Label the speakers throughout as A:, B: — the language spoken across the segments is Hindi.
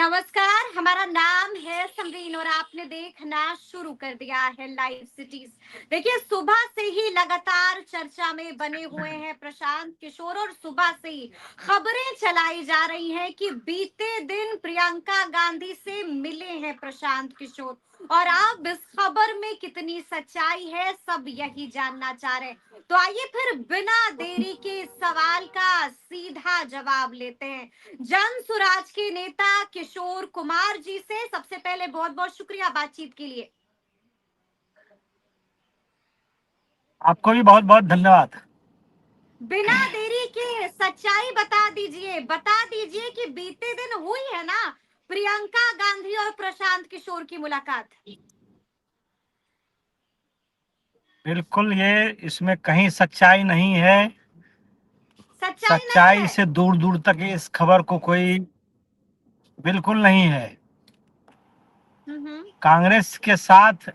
A: नमस्कार, हमारा नाम है समरीन और आपने देखना शुरू कर दिया है लाइव सिटीज। देखिए, सुबह से ही लगातार चर्चा में बने हुए हैं प्रशांत किशोर और सुबह से ही खबरें चलाई जा रही हैं कि बीते दिन प्रियंका गांधी से मिले हैं प्रशांत किशोर। और अब इस खबर में कितनी सच्चाई है, सब यही जानना चाह रहे हैं। तो आइए फिर बिना देरी के इस सवाल का सीधा जवाब लेते हैं जन सुराज के नेता किशोर कुमार जी से। सबसे पहले बहुत बहुत शुक्रिया बातचीत के लिए।
B: आपको भी बहुत बहुत धन्यवाद।
A: बिना देरी के सच्चाई बता दीजिए कि बीते दिन हुई है ना प्रियंका गांधी और प्रशांत किशोर की मुलाकात।
B: बिल्कुल, ये इसमें कहीं सच्चाई नहीं है।
A: सच्चाई नहीं
B: सच्चाई
A: है।
B: से दूर दूर तक इस खबर को कोई बिल्कुल नहीं है।
A: हम्म।
B: कांग्रेस के साथ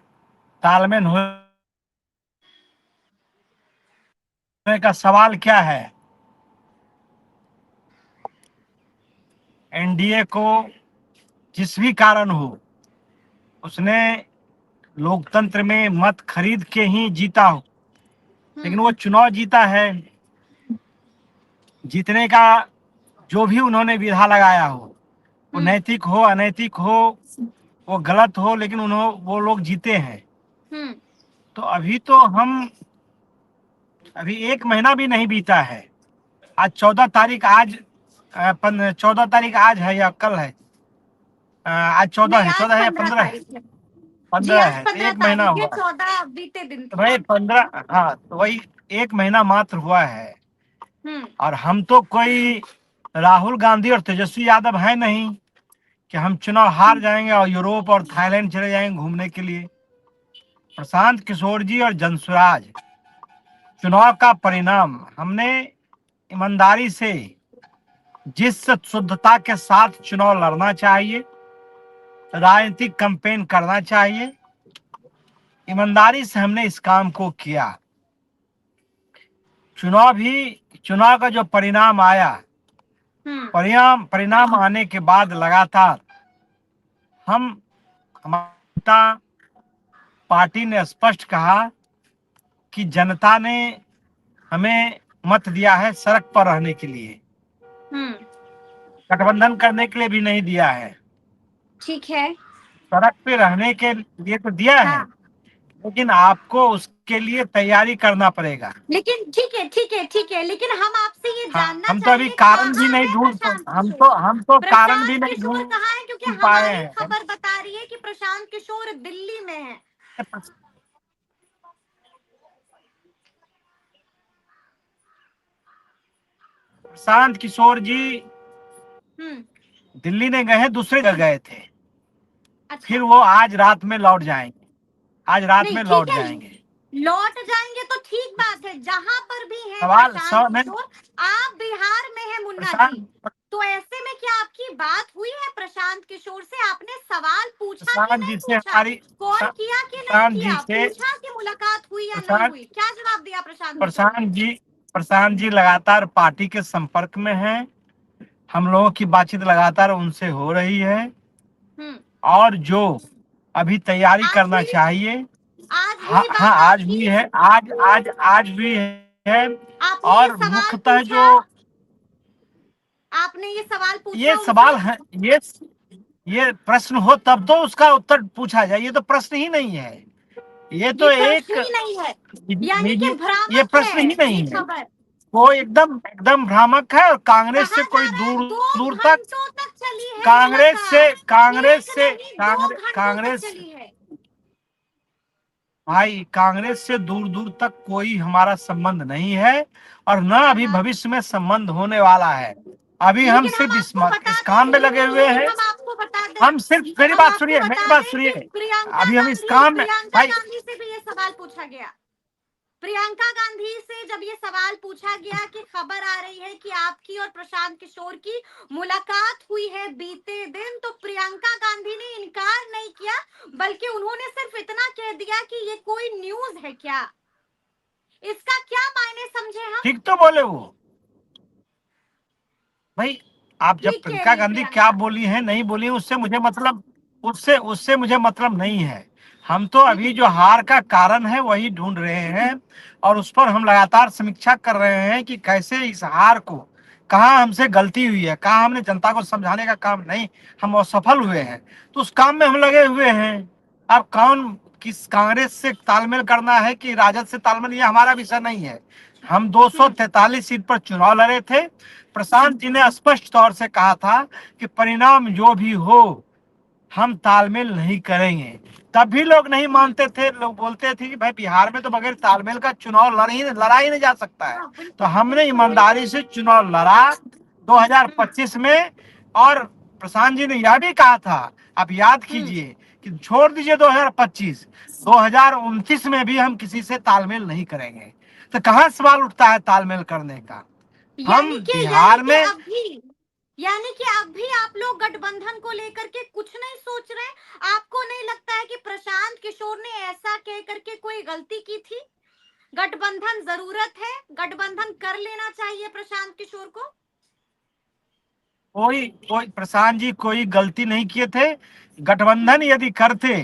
B: तालमेल होने का सवाल क्या है? एनडीए को जिस भी कारण हो, उसने लोकतंत्र में मत खरीद के ही जीता हो, लेकिन वो चुनाव जीता है। जीतने का जो भी उन्होंने विधा लगाया हो, वो नैतिक हो अनैतिक हो, वो गलत हो, लेकिन वो लोग जीते हैं। तो अभी 1 महीना भी नहीं बीता है। आज 14 तारीख, आज 14 तारीख आज है या कल है? आज 14 है,
A: आज
B: 14 है या
A: 15
B: 15 है?
A: तारीख है जी,
B: 15
A: आज
B: है, तो
A: 15
B: 1 महीना
A: तारीख है,
B: हुआ।
A: 14 बीते दिन
B: तो भाई 15, हाँ, तो वही 1 महीना मात्र हुआ है। और हम तो कोई राहुल गांधी और तेजस्वी यादव है नहीं कि हम चुनाव हार जाएंगे और यूरोप और थाईलैंड चले जाएंगे घूमने के लिए। प्रशांत किशोर जी और जनसुराज, चुनाव का परिणाम हमने ईमानदारी से, जिस शुद्धता के साथ चुनाव लड़ना चाहिए, राजनीतिक कैंपेन करना चाहिए, ईमानदारी से हमने इस काम को किया। चुनाव का जो परिणाम आया, परिणाम आने के बाद लगातार हमारी पार्टी ने स्पष्ट कहा कि जनता ने हमें मत दिया है सड़क पर रहने के लिए, गठबंधन करने के लिए भी नहीं दिया है।
A: ठीक है।
B: सड़क पे रहने के लिए तो दिया है, लेकिन आपको उसके लिए तैयारी करना पड़ेगा।
A: लेकिन ठीक है, लेकिन हम आपसे ये जानना
B: हम तो अभी
A: चाहेंगे
B: कारण भी
A: कहाँ
B: नहीं
A: है
B: ढूंढ
A: प्रशांत
B: हम
A: किशोर।
B: तो कारण भी
A: प्रशांत
B: नहीं
A: किशोर
B: ढूंढ
A: कहाँ है, क्योंकि
B: पाए
A: हमारी
B: हैं।
A: खबर बता रही है कि प्रशांत किशोर दिल्ली में है।
B: प्रशांत किशोर जी दिल्ली नहीं गए, दूसरे जगह गए थे।
A: अच्छा।
B: फिर वो आज रात में लौट जाएंगे। आज रात
A: नहीं,
B: में
A: ठीक
B: लौट
A: है,
B: जाएंगे।
A: लौट जाएंगे तो ठीक बात है। जहां पर भी है
B: सवाल
A: प्रशांत
B: सवाल
A: किशोर, आप बिहार में है मुन्ना जी,
B: प्रशांत
A: तो ऐसे में क्या आपकी बात हुई है प्रशांत किशोर से? आपने सवाल पूछा कि
B: प्रशांत
A: नहीं
B: जी से
A: पूछा?
B: हमारी
A: कॉल किया कि नहीं
B: प्रशांत जी
A: किया?
B: से
A: पूछा कि मुलाकात हुई या नहीं
B: प्रशांत
A: हुई? क्या जवाब दिया प्रशांत किशोर ने?
B: प्रशांत जी लगातार पार्टी के संपर्क में हैं। हम लोगों की बातचीत लगातार उनसे हो रही है। और जो अभी तैयारी
A: आज
B: करना
A: भी
B: चाहिए,
A: आज
B: हाँ
A: भी
B: हाँ,
A: बात
B: आज
A: आपकी,
B: भी है, आज भी है।
A: आपने ये
B: और
A: सवाल
B: मुख्यतः
A: पूछा,
B: जो
A: आपने ये सवाल
B: ये
A: पूछा उनसे?
B: सवाल है, ये प्रश्न हो तब तो उसका उत्तर पूछा जाए। ये तो प्रश्न ही नहीं है। ये
A: ये
B: तो
A: प्रश्न
B: एक
A: ही नहीं है, यानी कि
B: ये
A: भ्रामक
B: प्रश्न
A: है
B: ही नहीं
A: ये
B: है।
A: खबर।
B: वो एकदम एकदम भ्रामक है। और कांग्रेस
A: कहा
B: से
A: जा
B: कोई
A: रहा है
B: दूर
A: 2
B: दूर तक
A: घंटों तक चली है मुलाकात, एक नहीं 2 घंटों तक
B: कांग्रेस
A: चली है।
B: भाई, कांग्रेस से दूर दूर तक कोई हमारा संबंध नहीं है, और न अभी भविष्य में संबंध होने वाला है। अभी हम
A: लेकिन
B: सिर्फ
A: हम आपको
B: इस
A: बता
B: काम में
A: दें,
B: लगे हुए
A: लेकिन
B: हैं।
A: हम आपको बता दें,
B: हम सिर्फ
A: हम आपको
B: मेरी
A: बता
B: बात
A: दें कि
B: सुनिए।
A: प्रियंका
B: अभी हम इस
A: गांधी
B: काम में
A: प्रियंका
B: भाई,
A: गांधी से भी ये सवाल पूछा गया। प्रियंका गांधी से जब ये सवाल पूछा गया कि खबर आ रही है कि आपकी और प्रशांत किशोर की मुलाकात हुई है बीते दिन, तो प्रियंका गांधी ने इनकार नहीं किया, बल्कि उन्होंने सिर्फ इतना कह दिया कि ये कोई न्यूज है क्या? इसका क्या मायने समझे हम?
B: ठीक तो बोले वो भाई। आप जब प्रियंका गांधी क्या बोली है नहीं बोली उससे मुझे मतलब उससे मुझे मतलब नहीं है। हम तो अभी जो हार का कारण है वही ढूंढ रहे हैं और उस पर हम लगातार समीक्षा कर रहे हैं कि कैसे इस हार को, कहाँ हमसे गलती हुई है, कहाँ हमने जनता को समझाने का काम नहीं हम असफल हुए हैं, तो उस काम में हम लगे हुए हैं। अब कौन किस कांग्रेस से तालमेल करना है कि राजद से तालमेल, ये हमारा विषय नहीं है। हम 243 सीट पर चुनाव लड़े थे। प्रशांत जी ने स्पष्ट तौर से कहा था कि परिणाम जो भी हो हम तालमेल नहीं करेंगे। तब भी लोग नहीं मानते थे, लोग बोलते थे कि भाई बिहार में तो बगैर तालमेल का चुनाव लड़ा ही नहीं जा सकता है। तो हमने ईमानदारी से चुनाव लड़ा 2025 में। और प्रशांत जी ने यह भी कहा था, आप याद कीजिए, कि छोड़ दीजिए 2025, 2029 में भी हम किसी से तालमेल नहीं करेंगे। तो कहाँ सवाल उठता है तालमेल करने का? हम बिहार में
A: यानी कि अब भी आप लोग गठबंधन को लेकर के कुछ नहीं सोच रहे? आपको नहीं लगता है कि प्रशांत किशोर ने ऐसा कह करके कोई गलती की थी? गठबंधन जरूरत है, गठबंधन कर लेना चाहिए प्रशांत किशोर को।
B: कोई प्रशांत जी कोई गलती नहीं किए थे। गठबंधन यदि करते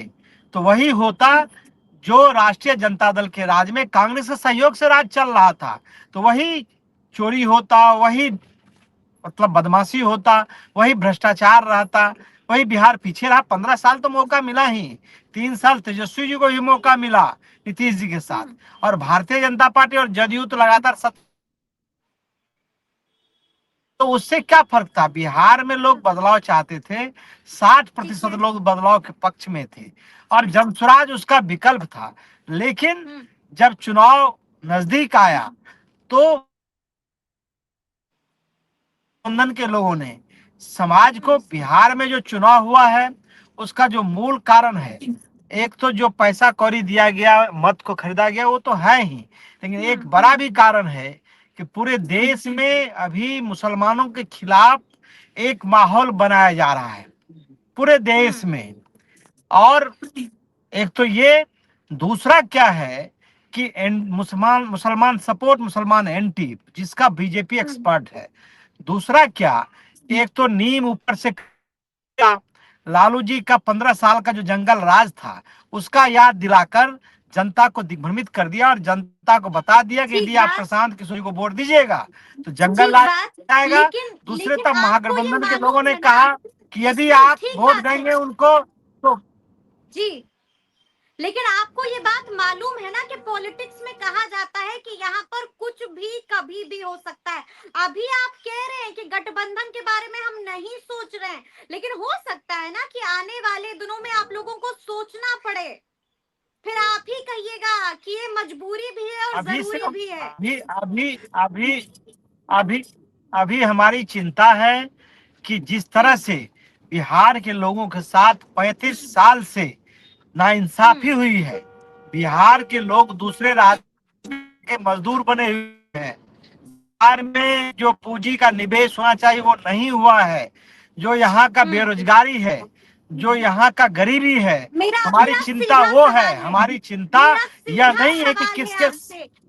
B: तो वही होता जो राष्ट्रीय जनता दल के राज में कांग्रेस के सहयोग से राज चल रहा था, तो वही चोरी होता, वही मतलब बदमाशी होता, वही भ्रष्टाचार रहता, वही बिहार पीछे रहा। 15 साल तो मौका मिला ही, 3 साल तेजस्वी जी को भी मौका मिला नीतीश जी के साथ, और भारतीय जनता पार्टी और जदयू तो लगातार तो उससे क्या फर्क था? बिहार में लोग बदलाव चाहते थे, 60% लोग बदलाव के पक्ष में थे और जनसुराज उसका विकल्प था। लेकिन जब चुनाव नजदीक आया तो गठबंधन के लोगों ने समाज को, बिहार में जो चुनाव हुआ है उसका जो मूल कारण है, एक तो जो पैसा कौड़ी दिया गया, मत को खरीदा गया, वो तो है ही, लेकिन एक बड़ा भी कारण है कि पूरे देश में अभी मुसलमानों के खिलाफ एक माहौल बनाया जा रहा है पूरे देश में। और एक तो ये, दूसरा क्या है कि मुसलमान सपोर्ट, मुसलमान एंटी, जिसका बीजेपी एक्सपर्ट है। दूसरा क्या, एक तो नीम ऊपर से, लालू जी का 15 साल का जो जंगल राज था उसका याद दिलाकर जनता को दिग्भ्रमित कर दिया और जनता को बता दिया कि यदि आप प्रशांत किशोर को वोट दीजिएगा तो जंगल राज आएगा। दूसरे तब महागठबंधन के लोगों ने कहा कि यदि आप वोट देंगे उनको तो
A: जी, लेकिन आपको ये बात मालूम है ना कि पॉलिटिक्स में कहा जाता है कि यहाँ पर कुछ भी कभी भी हो सकता है। अभी आप कह रहे हैं कि गठबंधन के बारे में हम नहीं सोच रहे हैं, लेकिन हो सकता है ना कि आने वाले दिनों में आप लोगों को सोचना पड़े, फिर आप ही कहिएगा कि ये मजबूरी भी है और जरूरी भी है।
B: अभी हमारी चिंता है कि जिस तरह से बिहार के लोगों के साथ 35 साल से नाइंसाफी हुई है, बिहार के लोग दूसरे राज्य के मजदूर बने हुए हैं, बिहार में जो पूंजी का निवेश होना चाहिए वो नहीं हुआ है, जो यहाँ का बेरोजगारी है, जो यहाँ का गरीबी है, हमारी चिंता वो है। हमारी चिंता यह नहीं है कि किसके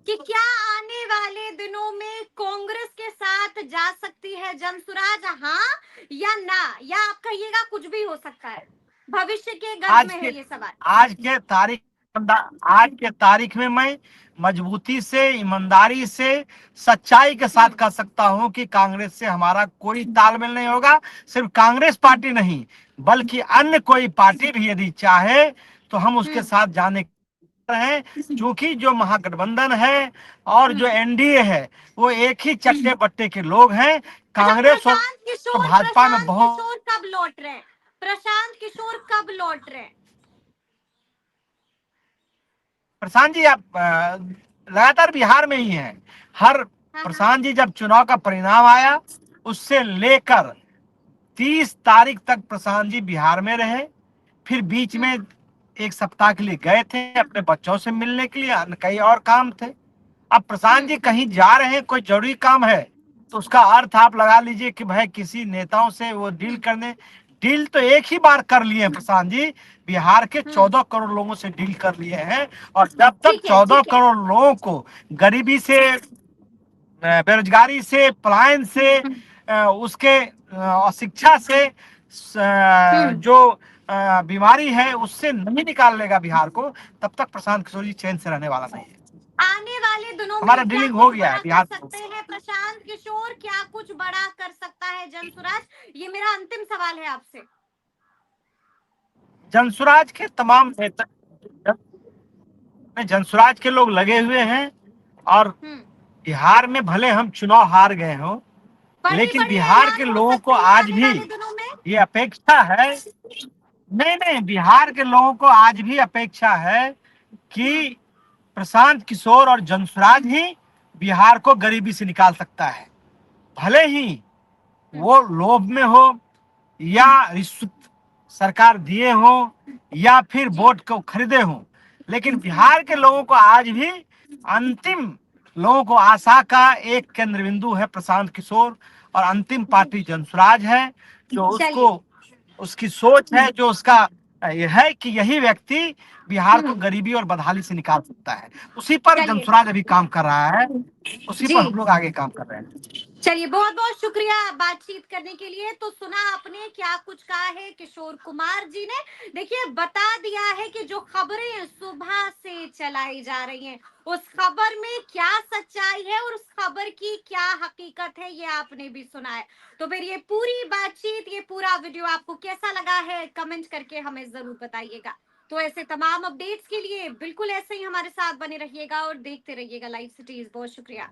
A: कि क्या आने वाले दिनों में कांग्रेस के साथ जा सकती है जनसुराज, हाँ या ना, या आप कहिएगा कुछ भी हो सकता है, भविष्य के गर्भ में है ये सवाल।
B: आज के तारीख में मैं मजबूती से, ईमानदारी से, सच्चाई के साथ कह सकता हूं कि कांग्रेस से हमारा कोई तालमेल नहीं होगा। सिर्फ कांग्रेस पार्टी नहीं बल्कि अन्य कोई पार्टी भी यदि चाहे तो हम उसके साथ जाने हैं, क्योंकि जो महागठबंधन है और जो एनडीए है वो एक ही चट्टे बट्टे के लोग हैं। कांग्रेस और भाजपा में बहुत।
A: कब लौट रहे हैं प्रशांत किशोर, कब लौट रहे हैं?
B: प्रशांत जी आप लगातार बिहार में ही हैं। प्रशांत जी जब चुनाव का परिणाम आया उससे लेकर 30 तारीख तक प्रशांत जी बिहार में रहे, फिर बीच में एक सप्ताह के लिए गए थे अपने बच्चों से मिलने के लिए, कई और काम थे। अब प्रशांत जी कहीं जा रहे हैं, कोई जरूरी काम है, तो उसका अर्थ आप लगा लीजिए कि भाई किसी नेताओं से वो डील तो एक ही बार कर लिए हैं प्रशांत जी, बिहार के 14 करोड़ लोगों से डील कर लिए हैं। और जब तक 14 करोड़ लोगों को गरीबी से, बेरोजगारी से, पलायन से, उसके शिक्षा से जो बीमारी है उससे नहीं निकाल लेगा बिहार को, तब तक प्रशांत किशोर जी चैन से रहने वाला नहीं है।
A: आने वाले दिनों
B: हमारा
A: में क्या
B: डीलिंग हो
A: कुछ
B: गया है
A: बड़ा कर
B: बिहार
A: सकते हैं प्रशांत किशोर, क्या कुछ बड़ा कर सकता है जनसुराज? ये मेरा अंतिम सवाल है आपसे।
B: जनसुराज के तमाम नेता, जनसुराज के लोग लगे हुए हैं, और बिहार में भले हम चुनाव हार गए हों, लेकिन बिहार के लोगों को आज भी ये अपेक्षा है, नहीं, बिहार के लोगों को आज भी अपेक्षा है कि प्रशांत किशोर और जनसुराज ही बिहार को गरीबी से निकाल सकता है। भले ही वो लोभ में हो, या रिश्वत सरकार दिए हो, या फिर वोट को खरीदे हो, लेकिन बिहार के लोगों को आज भी अंतिम लोगों को आशा का एक केंद्र बिंदु है प्रशांत किशोर, और अंतिम पार्टी जनसुराज है, जो उसको उसकी सोच है, जो उसका ये है कि यही व्यक्ति बिहार को गरीबी और बदहाली से निकाल सकता है। उसी पर जनसुराज अभी काम कर रहा है, उसी पर हम लोग आगे काम कर रहे हैं।
A: चलिए, बहुत बहुत शुक्रिया बातचीत करने के लिए। तो सुना आपने क्या कुछ कहा है किशोर कुमार जी ने। देखिए, बता दिया है कि जो खबरें सुबह से चलाई जा रही हैं, उस खबर में क्या सच्चाई है और उस खबर की क्या हकीकत है, ये आपने भी सुना है। तो फिर ये पूरी बातचीत, ये पूरा वीडियो आपको कैसा लगा है, कमेंट करके हमें जरूर बताइएगा। तो ऐसे तमाम अपडेट्स के लिए बिल्कुल ऐसे ही हमारे साथ बने रहिएगा और देखते रहिएगा लाइव सिटीज। बहुत शुक्रिया।